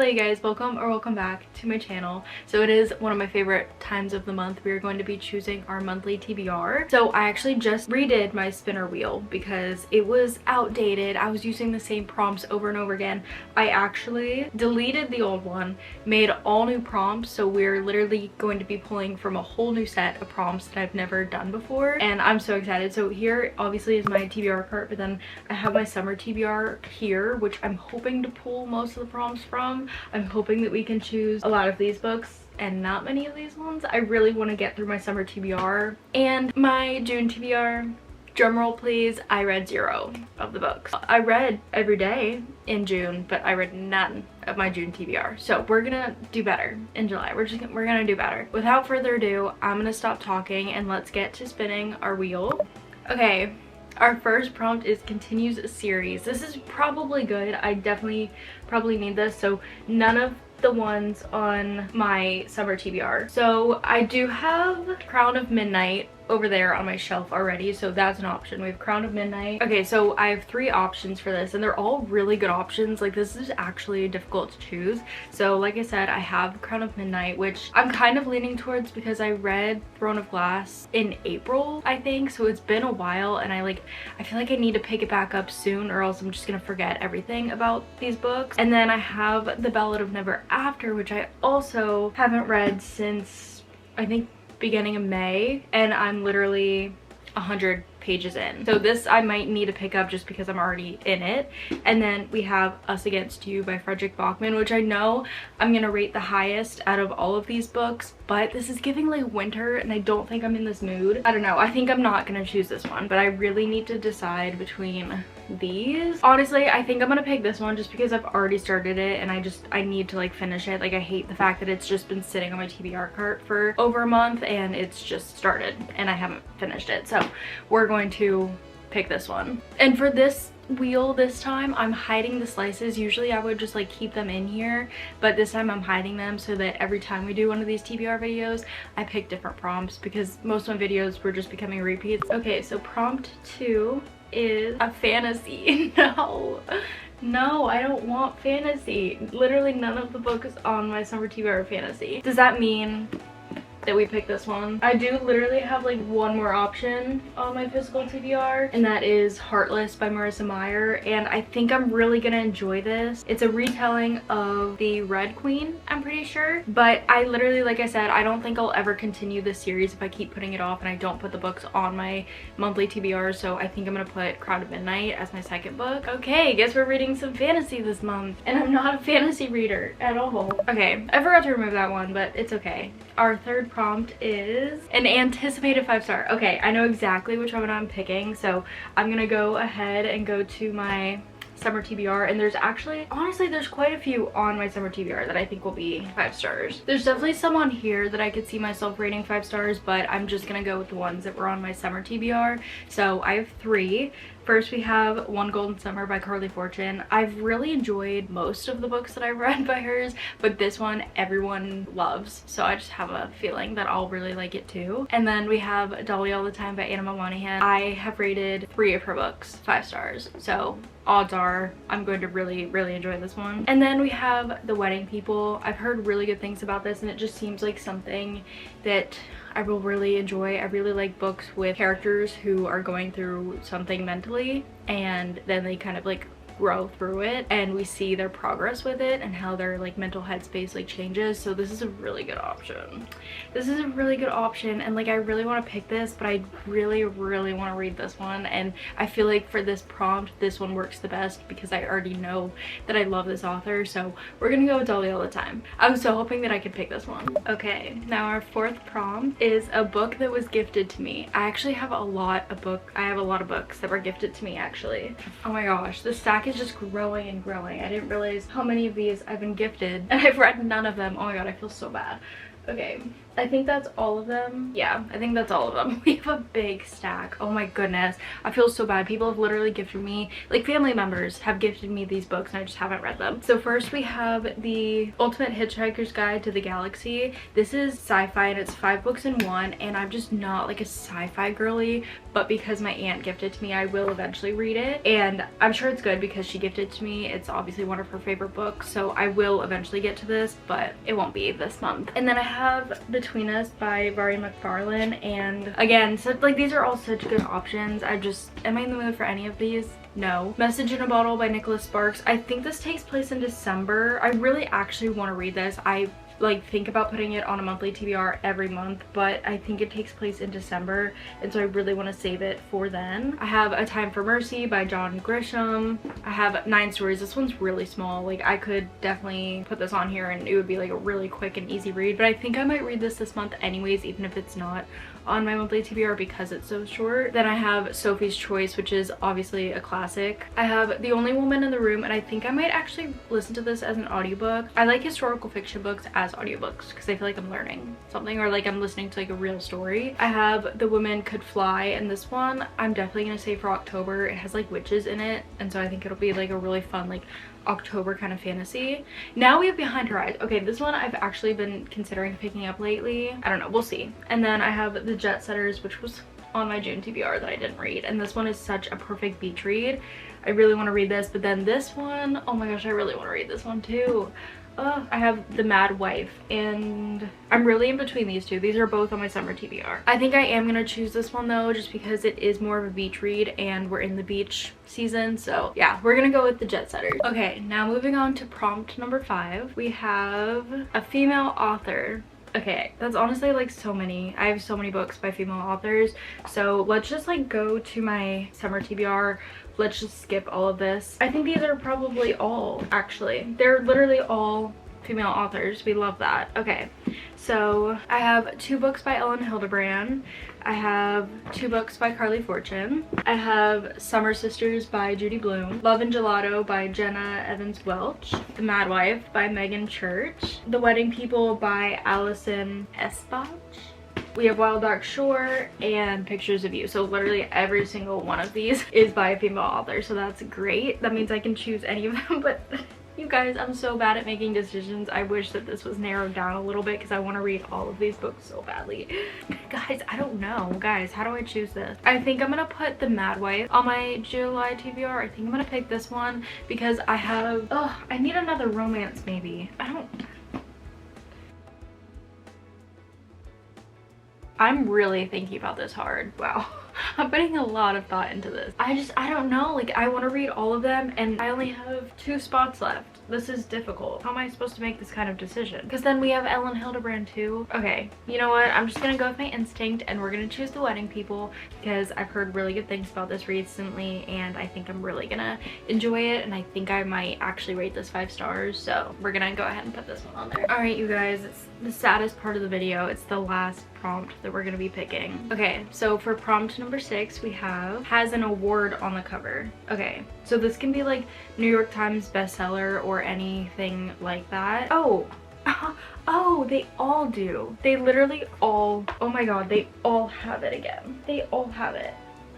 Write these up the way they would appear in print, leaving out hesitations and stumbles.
Hello you guys, welcome back to my channel. So it is one of my favorite times of the month. We are going to be choosing our monthly TBR. So I actually just redid my spinner wheel because it was outdated. I was using the same prompts over and over again. I actually deleted the old one, made all new prompts, so we're literally going to be pulling from a whole new set of prompts that I've never done before, and I'm so excited. So here obviously is my TBR cart, but then I have my summer TBR here, which I'm hoping to pull most of the prompts from. I'm hoping that we can choose a lot of these books and not many of these ones. I really want to get through my summer TBR and my June TBR. Drumroll please, I read 0 of the books. I read every day in June, but I read none of my June TBR. So we're gonna do better in July. We're gonna do better. Without further ado, I'm gonna stop talking and let's get to spinning our wheel. Okay. Our first prompt is continues a series. This is probably good. I definitely probably need this. So none of the ones on my summer TBR. So I do have Crown of Midnight over there on my shelf already, so that's an option. We have Crown of Midnight. Okay, so I have 3 options for this and they're all really good options. Like, this is actually difficult to choose. So like I said, I have Crown of Midnight, which I'm kind of leaning towards because I read Throne of Glass in April, I think, so it's been a while, and I feel like I need to pick it back up soon or else I'm just gonna forget everything about these books. And then I have The Ballad of Never After, which I also haven't read since I think beginning of May, and I'm literally 100 pages in. So this I might need to pick up just because I'm already in it. And then we have Us Against You by Frederick Bachman, which I know I'm gonna rate the highest out of all of these books, but this is giving like winter and I don't think I'm in this mood. I don't know, I think I'm not gonna choose this one, but I really need to decide between these. Honestly, I think I'm gonna pick this one just because I've already started it and I need to like finish it. Like, I hate the fact that it's just been sitting on my TBR cart for over a month and it's just started and I haven't finished it. So we're going to pick this one. And for this wheel this time, I'm hiding the slices. Usually I would just like keep them in here, but this time I'm hiding them so that every time we do one of these TBR videos, I pick different prompts because most of my videos were just becoming repeats. Okay, so prompt 2 is a fantasy. No, I don't want fantasy. Literally none of the books on my summer TBR are fantasy. Does that mean that we pick this one? I do literally have like one more option on my physical TBR, and that is Heartless by Marissa Meyer, and I think I'm really gonna enjoy this. It's a retelling of the Red Queen, I'm pretty sure, but I literally, like I said, I don't think I'll ever continue this series if I keep putting it off and I don't put the books on my monthly TBR, so I think I'm gonna put Crown of Midnight as my second book. Okay, guess we're reading some fantasy this month, and I'm not a fantasy reader at all. Okay, I forgot to remove that one, but it's okay. Our third prompt is an anticipated 5-star. Okay, I know exactly which one I'm picking, so I'm gonna go ahead and go to my summer TBR, and there's actually, honestly, there's quite a few on my summer TBR that I think will be 5 stars. There's definitely some on here that I could see myself rating 5 stars, but I'm just gonna go with the ones that were on my summer TBR. So I have 3. First, we have One Golden Summer by Carley Fortune. I've really enjoyed most of the books that I've read by hers, but this one everyone loves, so I just have a feeling that I'll really like it too. And then we have Dolly All the Time by Anna Monahan. I have rated 3 of her books 5 stars, so odds are I'm going to really enjoy this one. And then we have The Wedding People. I've heard really good things about this and it just seems like something that I will really enjoy. I really like books with characters who are going through something mentally and then they kind of like grow through it and we see their progress with it and how their like mental headspace like changes. So this is a really good option. This is a really good option, and like I really want to pick this, but I really want to read this one, and I feel like for this prompt this one works the best because I already know that I love this author. So we're gonna go with Dolly All the Time. I was so hoping that I could pick this one. Okay, now our 4th prompt is a book that was gifted to me. I actually have a lot of books that were gifted to me actually. Oh my gosh, the stack is just growing and growing. I didn't realize how many of these I've been gifted and I've read none of them. Oh my god, I feel so bad. Okay, I think that's all of them. Yeah, I think that's all of them. We have a big stack. Oh my goodness. I feel so bad. People have literally gifted me, like family members have gifted me these books and I just haven't read them. So first we have the Ultimate Hitchhiker's Guide to the Galaxy. This is sci-fi and it's 5 books in one, and I'm just not like a sci-fi girly, but because my aunt gifted to me, I will eventually read it. And I'm sure it's good because she gifted it to me. It's obviously one of her favorite books, so I will eventually get to this, but it won't be this month. And then I have Between Us by Vari McFarlane, and again, so like these are all such good options. Am I in the mood for any of these? No. Message in a Bottle by Nicholas Sparks. I think this takes place in December. I really actually want to read this. I like think about putting it on a monthly TBR every month, but I think it takes place in December, and so I really want to save it for then. I have A Time for Mercy by John Grisham. I have 9 Stories. This one's really small. Like I could definitely put this on here and it would be like a really quick and easy read, but I think I might read this month anyways, even if it's not on my monthly TBR because it's so short. Then I have Sophie's Choice, which is obviously a classic. I have The Only Woman in the Room, and I think I might actually listen to this as an audiobook. I like historical fiction books as audiobooks because I feel like I'm learning something, or like I'm listening to like a real story. I have The Women Could Fly, and this one I'm definitely gonna save for October. It has like witches in it, and so I think it'll be like a really fun like October kind of fantasy. Now we have Behind Her Eyes. Okay, this one I've actually been considering picking up lately. I don't know, we'll see. And then I have The Jet Setters, which was on my June TBR that I didn't read, and this one is such a perfect beach read. I really want to read this, but then this one, oh my gosh, I really want to read this one too. I have The Mad Wife, and I'm really in between these two. These are both on my summer TBR. I think I am gonna choose this one though, just because it is more of a beach read and we're in the beach season. So yeah, we're gonna go with The Jet Setters. Okay, now moving on to prompt number 5. We have a female author. Okay, that's honestly like so many. I have so many books by female authors, so let's just like go to my summer TBR. Let's just skip all of this. I think these are probably all, actually. They're literally all female authors. We love that. Okay, so I have 2 books by Elin Hilderbrand. I have 2 books by Carley Fortune. I have Summer Sisters by Judy Blume. Love and Gelato by Jenna Evans Welch. The Mad Wife by Megan Church. The Wedding People by Allison Espach. We have Wild Dark Shore and Pictures of You. So literally every single one of these is by a female author, so that's great. That means I can choose any of them, but you guys, I'm so bad at making decisions. I wish that this was narrowed down a little bit because I want to read all of these books so badly. Guys, I don't know. Guys, how do I choose this? I think I'm gonna put The Mad Wife on my July TBR. I think I'm gonna pick this one because I have, I need another romance maybe. I'm really thinking about this hard. Wow. I'm putting a lot of thought into this. I don't know. Like, I want to read all of them and I only have 2 spots left. This is difficult. How am I supposed to make this kind of decision? Because then we have Elin Hilderbrand too. Okay, you know what? I'm just gonna go with my instinct and we're gonna choose The Wedding People because I've heard really good things about this recently and I think I'm really gonna enjoy it, and I think I might actually rate this 5 stars. So we're gonna go ahead and put this one on there. All right, you guys, it's the saddest part of the video. It's the last prompt that we're gonna be picking. Okay, so for prompt number 6, we have has an award on the cover. Okay, so this can be like New York Times bestseller or anything like that. Oh, they all do. They literally all, oh my god, they all have it again. They all have it.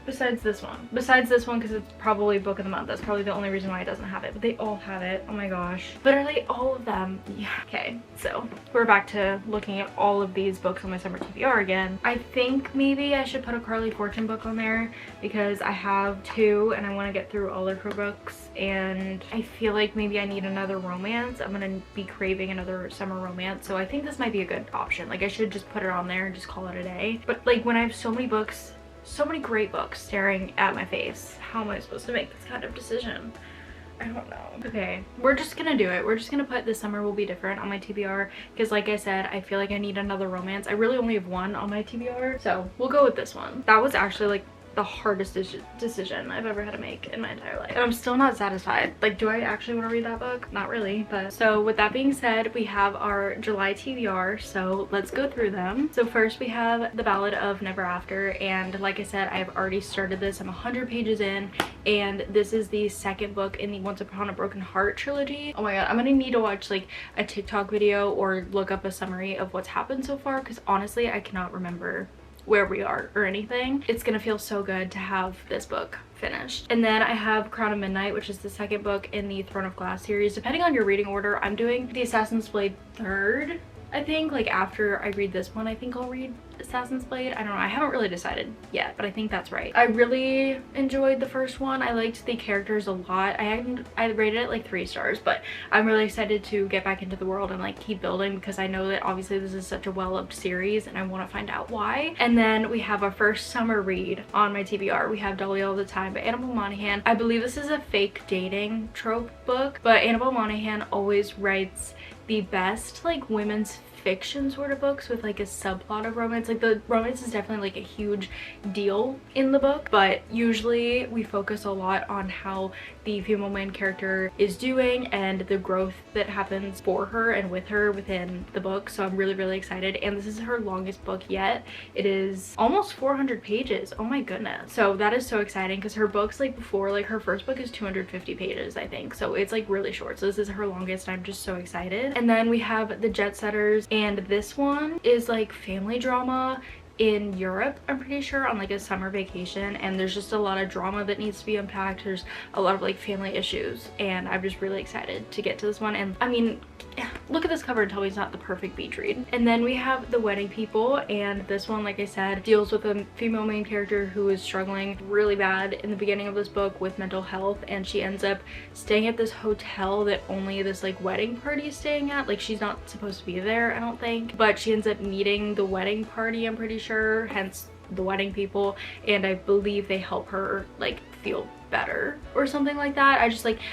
Besides this one because it's probably book of the month. That's probably the only reason why it doesn't have it, but they all have it. Oh my gosh, literally all of them. Yeah. Okay, so we're back to looking at all of these books on my summer TBR again. I think maybe I should put a Carley Fortune book on there because I have 2 and I want to get through all of her books, and I feel like maybe I need another romance. I'm gonna be craving another summer romance, so I think this might be a good option. Like, I should just put it on there and just call it a day. But like, when I have so many books, so many great books staring at my face, how am I supposed to make this kind of decision? I don't know. Okay, we're just gonna do it. We're just gonna put This Summer Will Be Different on my TBR because, like I said, I feel like I need another romance. I really only have 1 on my TBR, so we'll go with this one. That was actually like the hardest decision I've ever had to make in my entire life, and I'm still not satisfied. Like, do I actually want to read that book? Not really. But so with that being said, we have our July TBR, so let's go through them. So first we have The Ballad of Never After, and like I said, I've already started this. I'm 100 pages in, and this is the second book in the Once Upon a Broken Heart trilogy. Oh my god, I'm gonna need to watch like a TikTok video or look up a summary of what's happened so far, because honestly I cannot remember where we are or anything. It's gonna feel so good to have this book finished. And then I have Crown of Midnight, which is the second book in the Throne of Glass series. Depending on your reading order, I'm doing the Assassin's Blade third, I think. Like, after I read this one, I think I'll read Assassin's Blade. I don't know, I haven't really decided yet, but I think that's right. I really enjoyed the first one. I liked the characters a lot. I rated it like 3 stars, but I'm really excited to get back into the world and like keep building, because I know that obviously this is such a well-loved series and I want to find out why. And then we have our first summer read on my TBR. We have Dolly All the Time by Annabelle Monaghan. I believe this is a fake dating trope book, but Annabelle Monaghan always writes the best like women's fiction sort of books with like a subplot of romance. Like, the romance is definitely like a huge deal in the book, but usually we focus a lot on how the female main character is doing and the growth that happens for her and with her within the book. So I'm really excited, and this is her longest book yet. It is almost 400 pages. Oh my goodness. So that is so exciting, because her books, like before, like her first book is 250 pages I think, so it's like really short. So this is her longest and I'm just so excited. And then we have The Jet Setters, and this one is like family drama in Europe, I'm pretty sure, on like a summer vacation, and there's just a lot of drama that needs to be unpacked. There's a lot of like family issues, and I'm just really excited to get to this one. And I mean, look at this cover and tell me it's not the perfect beach read. And then we have The Wedding People, and this one, like I said, deals with a female main character who is struggling really bad in the beginning of this book with mental health, and she ends up staying at this hotel that only this like wedding party is staying at. Like, she's not supposed to be there, I don't think, but she ends up meeting the wedding party, I'm pretty sure, hence The Wedding People, and I believe they help her like feel better or something like that.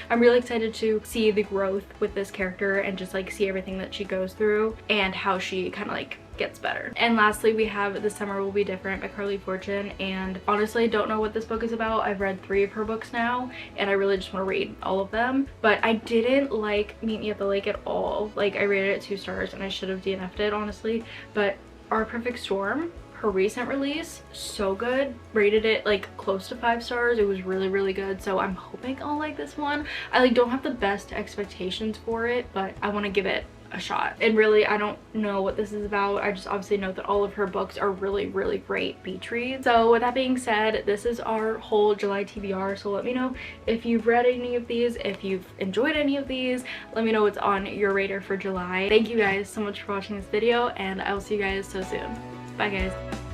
I'm really excited to see the growth with this character and just like see everything that she goes through and how she kind of like gets better. And lastly, we have The Summer Will Be Different by Carley Fortune, and honestly I don't know what this book is about. I've read 3 of her books now and I really just want to read all of them, but I didn't like Meet Me at the Lake at all. Like, I rated it 2 stars and I should have DNF'd it honestly. But Our Perfect Storm, her recent release, so good. Rated it like close to 5 stars. It was really good, so I'm hoping I'll like this one. I like don't have the best expectations for it, but I want to give it a shot. And really, I don't know what this is about. I just obviously know that all of her books are really great beach reads. So with that being said, this is our whole July TBR. So let me know if you've read any of these, if you've enjoyed any of these. Let me know what's on your radar for July. Thank you guys so much for watching this video, and I will see you guys so soon. Bye guys.